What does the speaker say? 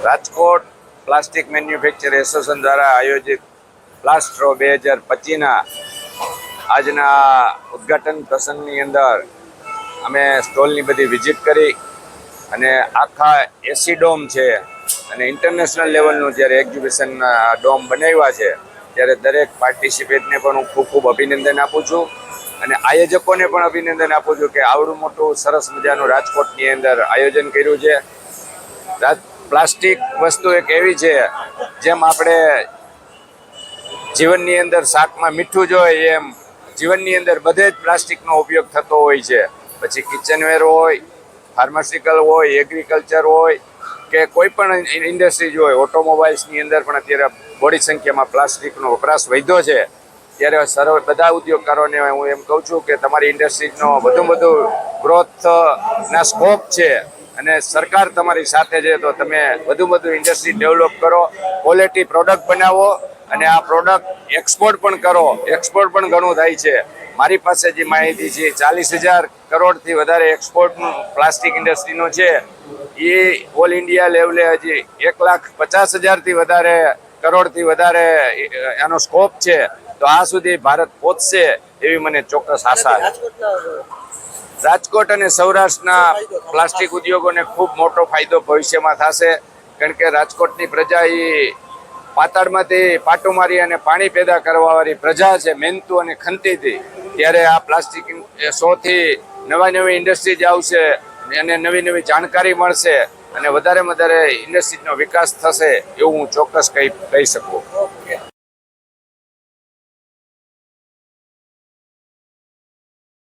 Rajkot plastic manufacture association દ્વારા આયોજિત પ્લાસ્ટ્રો 2025ના આજના ઉદ્ઘાટન પ્રસંગની અંદર અમે સ્ટોલની બધી વિઝિટ કરી અને આખા એસી ડોમ છે અને ઇન્ટરનેશનલ લેવલનું જ્યારે એક્ઝિબિશન ડોમ બનાવ્યા છે ત્યારે દરેક પાર્ટિસિપેટને પણ હું ખૂબ ખૂબ અભિનંદન આપું છું અને આયોજકોને પણ અભિનંદન આપું છું કે આવડું મોટું સરસ મજાનું રાજકોટની અંદર આયોજન કર્યું છે. પ્લાસ્ટિક વસ્તુ એક એવી છે જેમ આપણે જીવનની અંદર શાકમાં મીઠું જોઈએ એમ જીવનની અંદર બધે જ પ્લાસ્ટિકનો ઉપયોગ થતો હોય છે. પછી કિચનવેર હોય, ફાર્માસ્યુટિકલ હોય, એગ્રીકલ્ચર હોય કે કોઈ પણ ઇન્ડસ્ટ્રીઝ હોય, ઓટોમોબાઈલ્સની અંદર પણ અત્યારે મોટી સંખ્યામાં પ્લાસ્ટિકનો વપરાશ વધ્યો છે. ત્યારે બધા ઉદ્યોગકારોને હું એમ કહું છું કે તમારી ઇન્ડસ્ટ્રીઝનો વધુ ગ્રોથના સ્કોપ છે અને સરકાર તમારી સાથે છે, તો તમે વધુ ઇન્ડસ્ટ્રી ડેવલપ કરો, ક્વોલિટી પ્રોડક્ટ બનાવો અને આ પ્રોડક્ટ એક્સપોર્ટ પણ કરો. એક્સપોર્ટ પણ ઘણું થાય છે. મારી પાસે જે માહિતી છે 40,000 કરોડથી વધારે એક્સપોર્ટનું પ્લાસ્ટિક ઇન્ડસ્ટ્રીનો છે. એ ઓલ ઇન્ડિયા લેવલે હજી 1,50,000થી વધારે કરોડથી વધારે એનો સ્કોપ છે. તો આ સુધી ભારત પહોંચશે એવી મને ચોક્કસ આશા છે. રાજકોટ અને સૌરાષ્ટ્રના પ્લાસ્ટિક ઉદ્યોગોને ખૂબ મોટો ફાયદો ભવિષ્યમાં થશે, કારણ કે રાજકોટની પ્રજા એ પાતાળમાંથી પાટું મારી અને પાણી પેદા કરવાવાળી પ્રજા છે, મહેનતુ અને ખંતીથી. ત્યારે આ પ્લાસ્ટિક શોથી નવી ઇન્ડસ્ટ્રીઝ આવશે અને નવી જાણકારી મળશે અને વધારે ઇન્ડસ્ટ્રીઝનો વિકાસ થશે એવું હું ચોક્કસ કહી શકું.